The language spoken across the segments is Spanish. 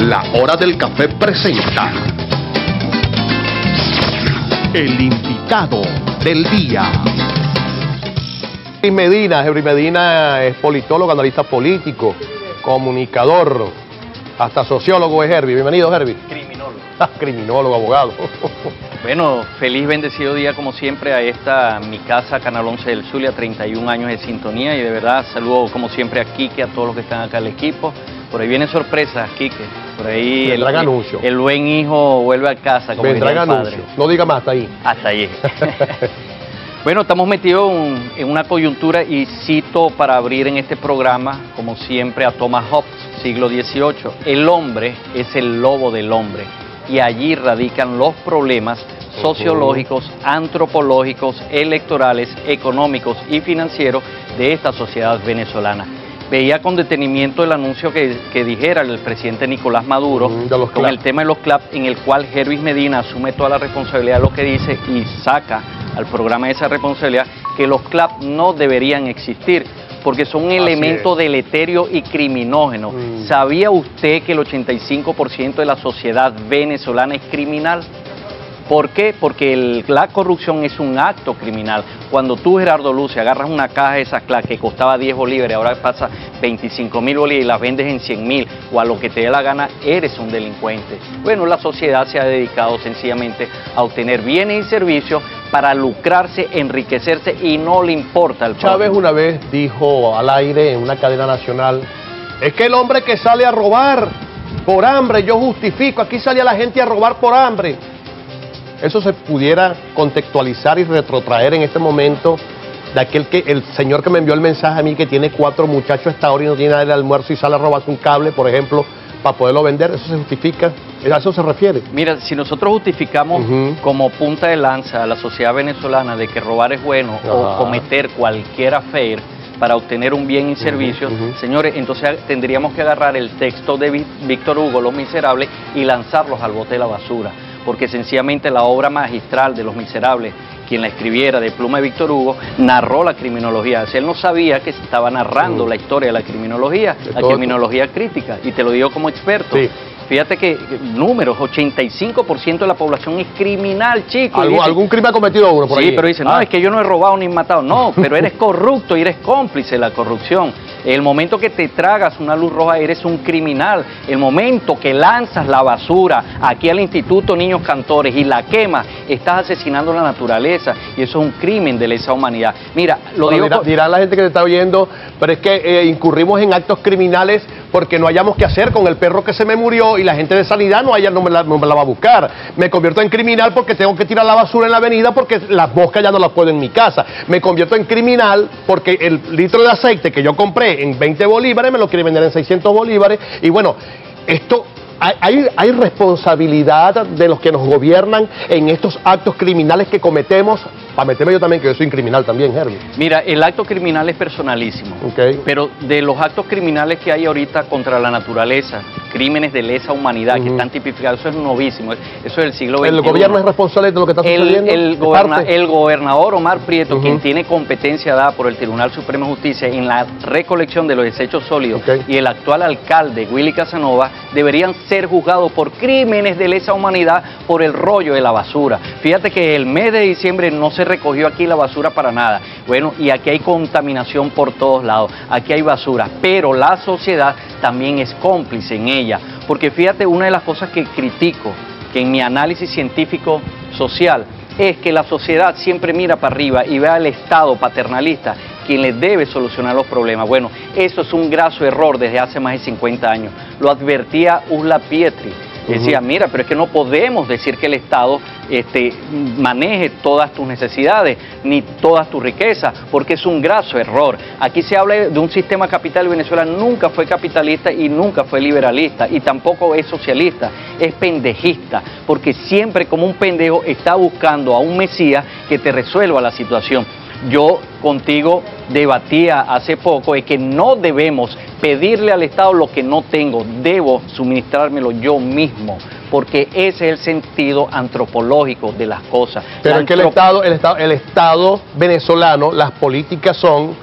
La Hora del Café presenta el invitado del día. Henry Medina es politólogo, analista político, comunicador, hasta sociólogo es Herbie. Bienvenido, Herbie. Criminólogo. Criminólogo, abogado. Bueno, feliz bendecido día como siempre a esta, mi casa, Canal 11 del Zulia, 31 años de sintonía y de verdad saludo como siempre a Quique, a todos los que están acá al equipo. Por ahí vienen sorpresas, Quique. Por ahí el buen hijo vuelve a casa, como diría el padre. No diga más, hasta ahí. Hasta ahí. Bueno, estamos metidos en una coyuntura y cito para abrir en este programa, como siempre, a Thomas Hobbes, siglo XVIII. El hombre es el lobo del hombre y allí radican los problemas sociológicos, antropológicos, electorales, económicos y financieros de esta sociedad venezolana. Veía con detenimiento el anuncio que dijera el presidente Nicolás Maduro con el tema de los CLAP, en el cual Herbie Medina asume toda la responsabilidad de lo que dice y saca al programa esa responsabilidad, que los CLAP no deberían existir porque son un elemento deleterio y criminógeno. ¿Sabía usted que el 85% de la sociedad venezolana es criminal? ¿Por qué? Porque la corrupción es un acto criminal. Cuando tú, Gerardo Luce, agarras una caja de esas CLAP que costaba 10 bolívares, ahora pasa 25.000 bolívares y las vendes en 100.000 o a lo que te dé la gana, eres un delincuente. Bueno, la sociedad se ha dedicado sencillamente a obtener bienes y servicios para lucrarse, enriquecerse y no le importa al pueblo. Chávez una vez dijo al aire en una cadena nacional, es que el hombre que sale a robar por hambre, yo justifico, aquí salía la gente a robar por hambre. Eso se pudiera contextualizar y retrotraer en este momento de aquel que, el señor que me envió el mensaje a mí, que tiene 4 muchachos hasta ahora y no tiene nada del almuerzo y sale a robarse un cable, por ejemplo, para poderlo vender. ¿Eso se justifica? ¿A eso se refiere? Mira, si nosotros justificamos como punta de lanza a la sociedad venezolana de que robar es bueno o cometer cualquier affair para obtener un bien y servicio, señores, entonces tendríamos que agarrar el texto de Víctor Hugo, Los Miserables, y lanzarlos al bote de la basura. Porque sencillamente la obra magistral de Los Miserables, quien la escribiera de pluma de Víctor Hugo, narró la criminología. Él no sabía que estaba narrando la historia de la criminología crítica, y te lo digo como experto. Sí. Fíjate que números, 85% de la población es criminal, chicos. ¿Algún crimen ha cometido uno por ahí? Sí, pero dice, no, es que yo no he robado ni matado. No, pero eres corrupto y eres cómplice de la corrupción. El momento que te tragas una luz roja, eres un criminal. El momento que lanzas la basura aquí al Instituto Niños Cantores y la quemas, estás asesinando la naturaleza y eso es un crimen de lesa humanidad. Mira, dirá la gente que te está oyendo, pero es que incurrimos en actos criminales porque no hayamos qué hacer con el perro que se me murió y la gente de sanidad no me la va a buscar. Me convierto en criminal porque tengo que tirar la basura en la avenida porque las moscas ya no las puedo en mi casa. Me convierto en criminal porque el litro de aceite que yo compré en 20 bolívares me lo quiere vender en 600 bolívares. Y bueno, esto... Hay responsabilidad de los que nos gobiernan en estos actos criminales que cometemos. Para meterme yo también, que yo soy un criminal también, Herbie. Mira, el acto criminal es personalísimo. Pero de los actos criminales que hay ahorita contra la naturaleza, crímenes de lesa humanidad que están tipificados, eso es novísimo. Eso es del siglo XXI. ¿El gobierno es responsable de lo que está sucediendo? El gobernador Omar Prieto, quien tiene competencia dada por el Tribunal Supremo de Justicia en la recolección de los desechos sólidos, y el actual alcalde, Willy Casanova, deberían ser juzgados por crímenes de lesa humanidad por el rollo de la basura. Fíjate que el mes de diciembre no se recogió aquí la basura para nada. Bueno, y aquí hay contaminación por todos lados, aquí hay basura, pero la sociedad también es cómplice en ella. Porque fíjate, una de las cosas que critico, que en mi análisis científico social, es que la sociedad siempre mira para arriba y ve al Estado paternalista quien le debe solucionar los problemas. Bueno, eso es un graso error desde hace más de 50 años. Lo advertía Ursula Pietri. Decía, mira, pero es que no podemos decir que el Estado maneje todas tus necesidades, ni todas tus riquezas, porque es un graso error. Aquí se habla de un sistema capital y Venezuela nunca fue capitalista y nunca fue liberalista, y tampoco es socialista, es pendejista, porque siempre como un pendejo está buscando a un mesías que te resuelva la situación. Yo contigo debatía hace poco de que no debemos pedirle al Estado lo que no tengo, debo suministrármelo yo mismo, porque ese es el sentido antropológico de las cosas. Pero es que el Estado venezolano, las políticas son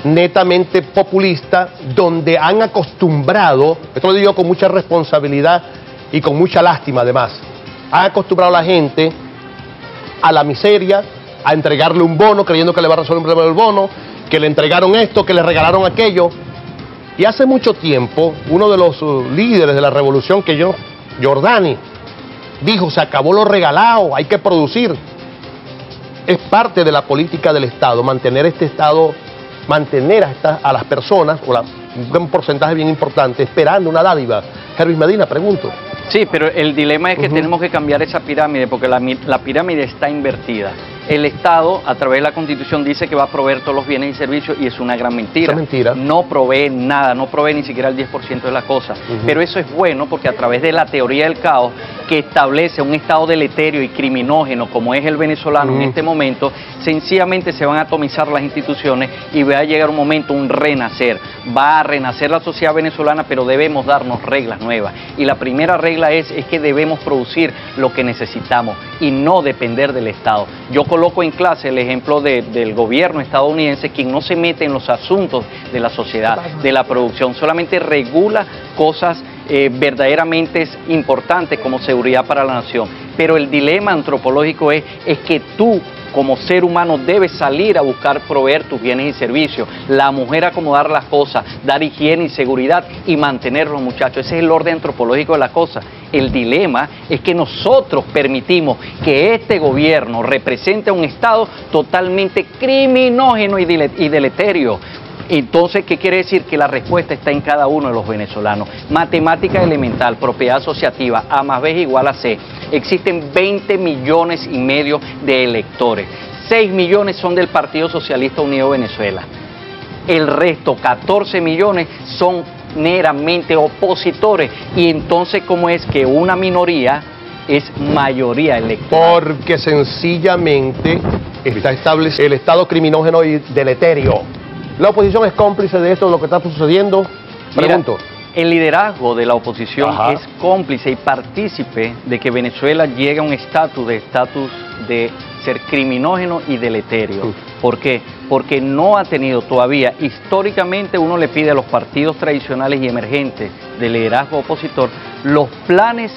netamente populista, donde han acostumbrado, esto lo digo con mucha responsabilidad y con mucha lástima además, han acostumbrado a la gente a la miseria, a entregarle un bono creyendo que le va a resolver el problema del bono, que le entregaron esto, que le regalaron aquello. Y hace mucho tiempo, uno de los líderes de la revolución, Giordani, dijo, se acabó lo regalado, hay que producir. Es parte de la política del Estado, mantener este Estado, mantener a las personas, un porcentaje bien importante, esperando una dádiva. Hervis Medina, pregunto. Sí, pero el dilema es que tenemos que cambiar esa pirámide, porque la pirámide está invertida. El Estado, a través de la Constitución, dice que va a proveer todos los bienes y servicios, y es una gran mentira. Es mentira. No provee nada, no provee ni siquiera el 10% de la cosa. Pero eso es bueno porque a través de la teoría del caos, que establece un estado deleterio y criminógeno como es el venezolano en este momento, sencillamente se van a atomizar las instituciones y va a llegar un momento, un renacer. Va a renacer la sociedad venezolana, pero debemos darnos reglas nuevas. Y la primera regla es que debemos producir lo que necesitamos y no depender del Estado. Yo coloco en clase el ejemplo del gobierno estadounidense, quien no se mete en los asuntos de la sociedad, de la producción, solamente regula cosas verdaderamente importantes como seguridad para la nación. Pero el dilema antropológico es que tú, como ser humano, debes salir a buscar proveer tus bienes y servicios. La mujer acomodar las cosas, dar higiene y seguridad y mantener a los muchachos. Ese es el orden antropológico de la cosa. El dilema es que nosotros permitimos que este gobierno represente a un Estado totalmente criminógeno y deleterio. Entonces, ¿qué quiere decir? Que la respuesta está en cada uno de los venezolanos. Matemática elemental, propiedad asociativa, A más B es igual a C. Existen 20 millones y medio de electores. 6 millones son del Partido Socialista Unido de Venezuela. El resto, 14 millones, son meramente opositores. Y entonces, ¿cómo es que una minoría es mayoría electoral? Porque sencillamente está establecido el Estado criminógeno y deleterio. ¿La oposición es cómplice de esto, de lo que está sucediendo? Pregunto. Mira, el liderazgo de la oposición es cómplice y partícipe de que Venezuela llegue a un estatus de ser criminógeno y deleterio. ¿Por qué? Porque no ha tenido todavía, históricamente uno le pide a los partidos tradicionales y emergentes del liderazgo opositor los planes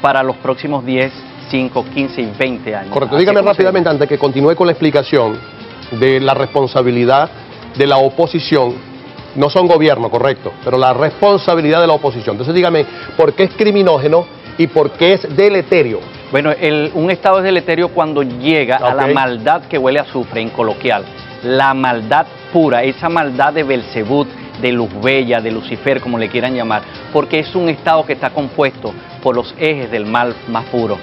para los próximos 10, 5, 15 y 20 años. Correcto, dígame rápidamente, antes que continúe con la explicación de la responsabilidad de la oposición, no son gobierno, correcto, pero la responsabilidad de la oposición. Entonces dígame, ¿por qué es criminógeno y por qué es deleterio? Bueno, un Estado es deleterio cuando llega a la maldad que huele a azufre, en coloquial. La maldad pura, esa maldad de Belcebú, de Luzbella, de Lucifer, como le quieran llamar, porque es un Estado que está compuesto por los ejes del mal más puro.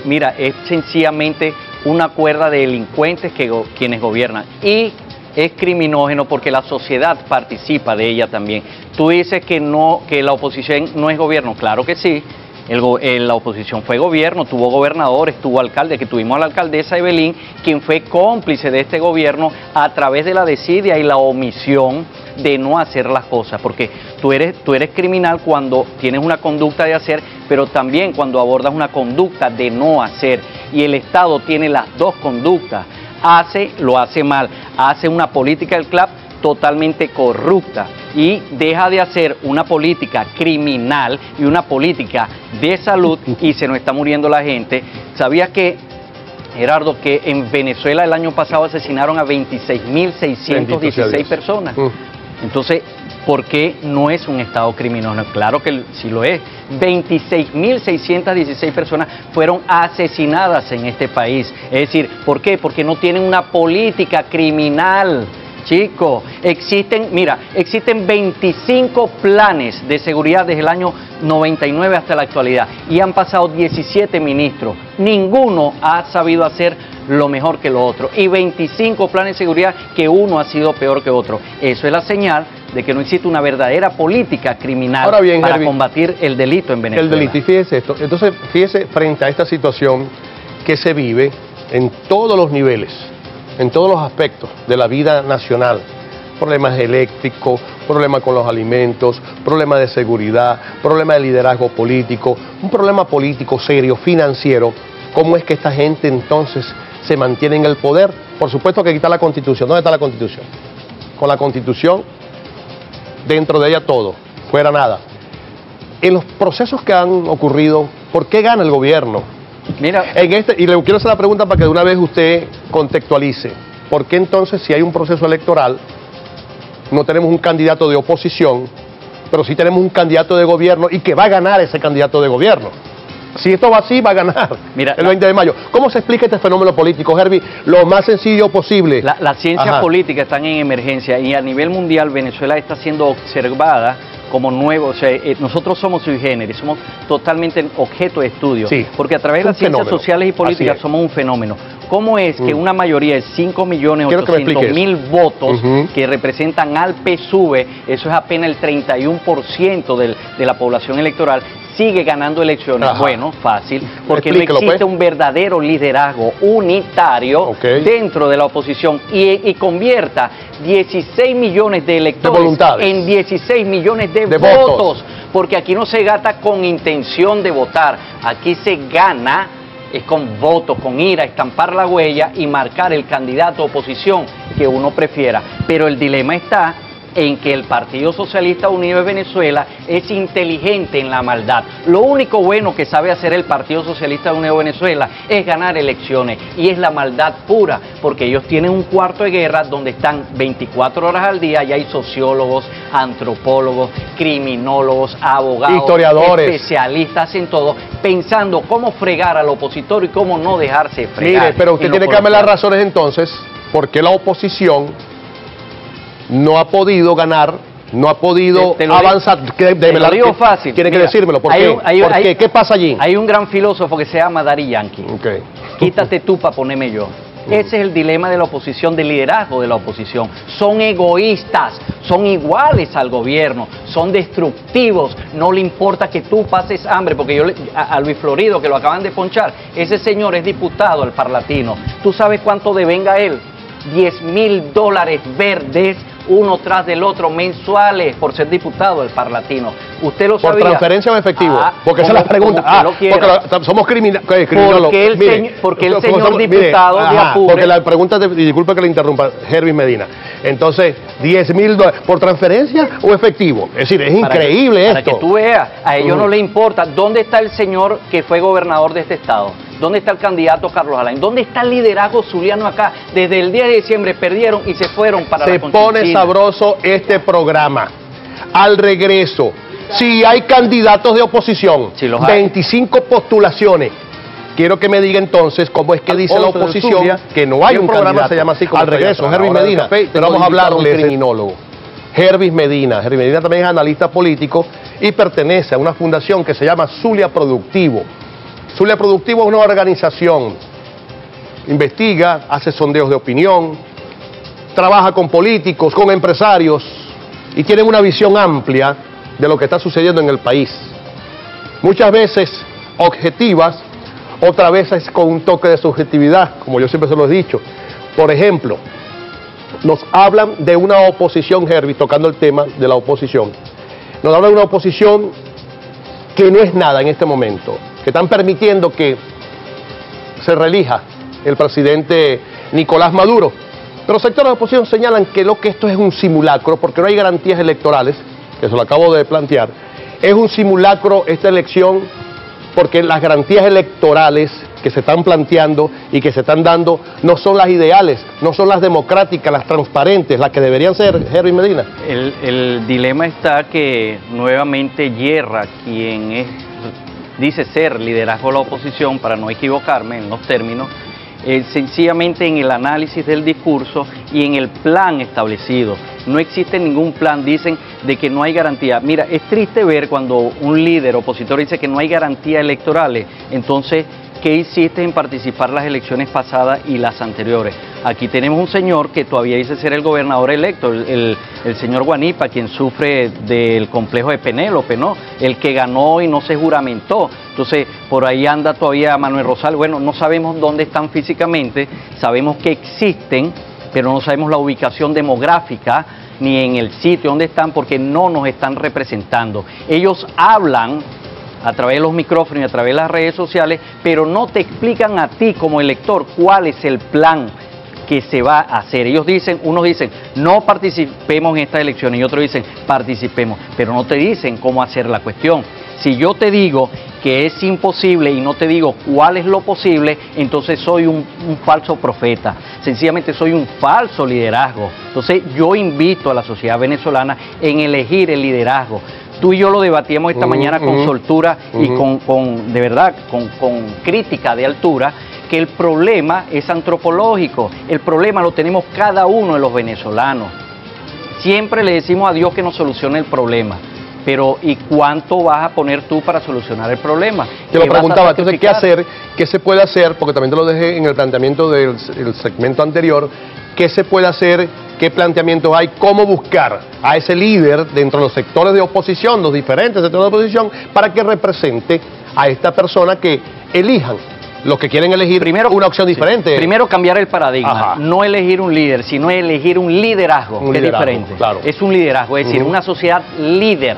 Mira, es sencillamente una cuerda de delincuentes quienes gobiernan, y es criminógeno porque la sociedad participa de ella también. Tú dices que la oposición no es gobierno, claro que sí. La oposición fue gobierno, tuvo gobernadores, tuvo alcaldes, que tuvimos a la alcaldesa Evelyn, quien fue cómplice de este gobierno a través de la desidia y la omisión de no hacer las cosas, porque tú eres criminal cuando tienes una conducta de hacer, pero también cuando abordas una conducta de no hacer, y el Estado tiene las dos conductas. Lo hace mal, hace una política del CLAP totalmente corrupta y deja de hacer una política criminal y una política de salud, y se nos está muriendo la gente. ¿Sabías que, Gerardo, que en Venezuela el año pasado asesinaron a 26.616 personas? Entonces, ¿por qué no es un Estado criminógeno? Claro que sí lo es. 26.616 personas fueron asesinadas en este país. Es decir, ¿por qué? Porque no tienen una política criminal. Chicos, existen 25 planes de seguridad desde el año 99 hasta la actualidad y han pasado 17 ministros. Ninguno ha sabido hacer lo mejor que lo otro, y 25 planes de seguridad que uno ha sido peor que otro. Eso es la señal de que no existe una verdadera política criminal para combatir el delito en Venezuela. El delito, y fíjese esto, entonces fíjese frente a esta situación que se vive en todos los niveles, en todos los aspectos de la vida nacional, problemas eléctricos, problemas con los alimentos, problemas de seguridad, problemas de liderazgo político, un problema político serio, financiero. ¿Cómo es que esta gente entonces se mantiene en el poder? Por supuesto que aquí está la Constitución. ¿Dónde está la Constitución? con la Constitución, dentro de ella todo, fuera nada. En los procesos que han ocurrido, ¿por qué gana el gobierno? Mira, Y le quiero hacer la pregunta para que de una vez usted contextualice. ¿Por qué entonces, si hay un proceso electoral, no tenemos un candidato de oposición, pero sí tenemos un candidato de gobierno y que va a ganar ese candidato de gobierno? Si esto va así, va a ganar. Mira, el 20 de mayo. ¿Cómo se explica este fenómeno político, Herbie? Lo más sencillo posible. Las ciencias políticas están en emergencia y a nivel mundial Venezuela está siendo observada como nuevo, o sea, nosotros somos sui generis, somos totalmente objeto de estudio, sí, porque a través de las ciencias sociales y políticas somos un fenómeno. ¿Cómo es que una mayoría de 5.800.000 votos que representan al PSUV, eso es apenas el 31% de la población electoral, sigue ganando elecciones? Bueno, fácil, porque no existe un verdadero liderazgo unitario dentro de la oposición y convierta 16 millones de electores en 16 millones de votos, porque aquí no se gasta con intención de votar, aquí se gana es con votos, con ira, estampar la huella y marcar el candidato de oposición que uno prefiera. Pero el dilema está en que el Partido Socialista Unido de Venezuela es inteligente en la maldad. Lo único bueno que sabe hacer el Partido Socialista Unido de Venezuela es ganar elecciones, y es la maldad pura, porque ellos tienen un cuarto de guerra donde están 24 horas al día y hay sociólogos, antropólogos, criminólogos, abogados, historiadores, especialistas en todo, pensando cómo fregar al opositor y cómo no dejarse fregar. Mire, pero usted tiene que darme las razones entonces, ¿por qué la oposición no ha podido ganar, no ha podido avanzar? Te lo digo fácil. Tiene que decírmelo. ¿Por qué? ¿Qué pasa allí? Hay un gran filósofo que se llama Daddy Yankee. Quítate tú para ponerme yo. Ese es el dilema de la oposición, del liderazgo de la oposición. Son egoístas, son iguales al gobierno, son destructivos, no le importa que tú pases hambre, porque yo a Luis Florido, que lo acaban de ponchar, ese señor es diputado al Parlatino. ¿Tú sabes cuánto devenga él? $10.000 verdes, uno tras del otro, mensuales, por ser diputado del Parlatino. ¿Usted lo sabía? ¿Por transferencia o efectivo? Porque esa es la pregunta. Porque somos criminólogos. Porque el señor diputado de Apure... Porque la pregunta, disculpe que le interrumpa, Herbie Medina. Entonces, $10.000, ¿por transferencia o efectivo? Es decir, es increíble esto. Para que tú veas, a ellos no les importa. ¿Dónde está el señor que fue gobernador de este estado? ¿Dónde está el candidato Carlos Alain? ¿Dónde está el liderazgo zuliano acá? Desde el 10 de diciembre perdieron y se fueron para la Constitución. Se pone sabroso este programa. Al regreso, si hay candidatos de oposición, 25 postulaciones. Quiero que me diga entonces cómo es que dice la oposición que no hay un candidato. Se llama así como al regreso, Herbie Medina. Pero vamos a hablar de un criminólogo. Herbie Medina. Herbie Medina también es analista político y pertenece a una fundación que se llama Zulia Productivo. Zulia Productivo es una organización, investiga, hace sondeos de opinión, trabaja con políticos, con empresarios y tienen una visión amplia de lo que está sucediendo en el país. Muchas veces objetivas, otras veces con un toque de subjetividad, como yo siempre se lo he dicho. Por ejemplo, nos hablan de una oposición, Herbie, tocando el tema de la oposición, nos hablan de una oposición que no es nada en este momento, que están permitiendo que se reelija el presidente Nicolás Maduro. Pero sectores de oposición señalan que esto es un simulacro, porque no hay garantías electorales, que se lo acabo de plantear. Es un simulacro esta elección, porque las garantías electorales que se están planteando y que se están dando no son las ideales, no son las democráticas, las transparentes, las que deberían ser, Herbie Medina. El dilema está que nuevamente yerra quien dice ser liderazgo de la oposición, para no equivocarme en los términos, sencillamente en el análisis del discurso y en el plan establecido. No existe ningún plan, dicen de que no hay garantía. Mira, es triste ver cuando un líder opositor dice que no hay garantías electorales. Entonces, ¿qué hiciste en participar en las elecciones pasadas y las anteriores? Aquí tenemos un señor que todavía dice ser el gobernador electo, el señor Guanipa, quien sufre del complejo de Penélope, ¿no? El que ganó y no se juramentó. Entonces, por ahí anda todavía Manuel Rosal. Bueno, no sabemos dónde están físicamente, sabemos que existen, pero no sabemos la ubicación demográfica ni en el sitio donde están, porque no nos están representando. Ellos hablan a través de los micrófonos y a través de las redes sociales, pero no te explican a ti como elector cuál es el plan, que se va a hacer. Unos dicen, no participemos en estas elecciones, y otros dicen, participemos, pero no te dicen cómo hacer la cuestión. Si yo te digo que es imposible y no te digo cuál es lo posible, entonces soy un falso profeta, sencillamente soy un falso liderazgo. Entonces yo invito a la sociedad venezolana en elegir el liderazgo. Tú y yo lo debatíamos esta mañana con soltura y de verdad, con crítica de altura, que el problema es antropológico, el problema lo tenemos cada uno de los venezolanos. Siempre le decimos a Dios que nos solucione el problema, pero ¿y cuánto vas a poner tú para solucionar el problema? Te lo preguntaba, entonces, ¿qué hacer? ¿Qué se puede hacer? Porque también te lo dejé en el planteamiento del segmento anterior. ¿Qué se puede hacer? ¿Qué planteamientos hay? ¿Cómo buscar a ese líder dentro de los sectores de oposición, los diferentes sectores de oposición, para que represente a esta persona que elijan los que quieren elegir primero una opción diferente? Sí. Primero cambiar el paradigma, no elegir un líder, sino elegir un liderazgo, que es diferente. Claro. Es un liderazgo, es decir, una sociedad líder,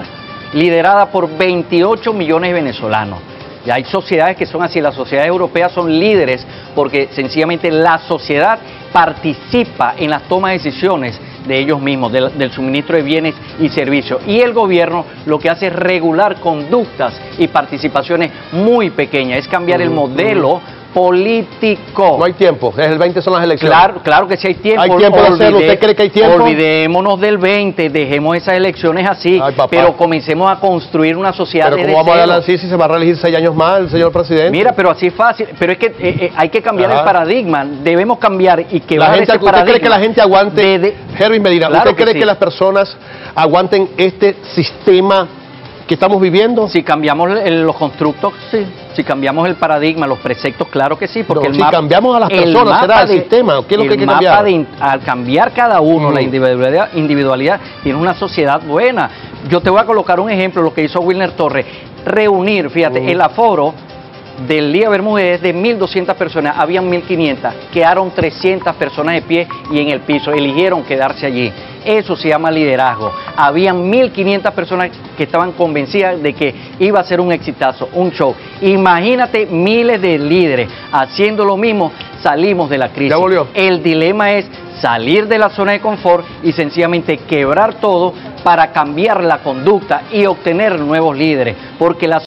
liderada por 28 millones de venezolanos. Y hay sociedades que son así, las sociedades europeas son líderes porque sencillamente la sociedad participa en las tomas de decisiones de ellos mismos, del suministro de bienes y servicios. Y el gobierno lo que hace es regular conductas y participaciones muy pequeñas, es cambiar el modelo político. No hay tiempo, es el 20 son las elecciones. Claro que sí hay tiempo. Hay tiempo de hacerlo, ¿usted cree que hay tiempo? Olvidémonos del 20, dejemos esas elecciones así, pero comencemos a construir una sociedad desde cero. Pero ¿cómo vamos a darle así si se va a reelegir 6 años más el señor presidente? Mira, pero así es fácil, pero es que hay que cambiar el paradigma, debemos cambiar y que la gente, ¿usted cree que la gente aguante, Hervin Medina, claro ¿usted cree que las personas aguanten este sistema que estamos viviendo? Si cambiamos los constructos, sí. Si cambiamos el paradigma, los preceptos, claro que sí, porque si cambiamos a las personas, será el sistema, ¿qué es lo que hay que cambiar? Al cambiar cada uno la individualidad, tiene una sociedad buena. Yo te voy a colocar un ejemplo, lo que hizo Wilner Torres, reunir, fíjate, el aforo del Día Bermúdez es de 1.200 personas, habían 1.500, quedaron 300 personas de pie y en el piso, eligieron quedarse allí. Eso se llama liderazgo. Habían 1.500 personas que estaban convencidas de que iba a ser un exitazo, un show. Imagínate miles de líderes haciendo lo mismo, salimos de la crisis. Ya volvió. El dilema es salir de la zona de confort y sencillamente quebrar todo para cambiar la conducta y obtener nuevos líderes, porque la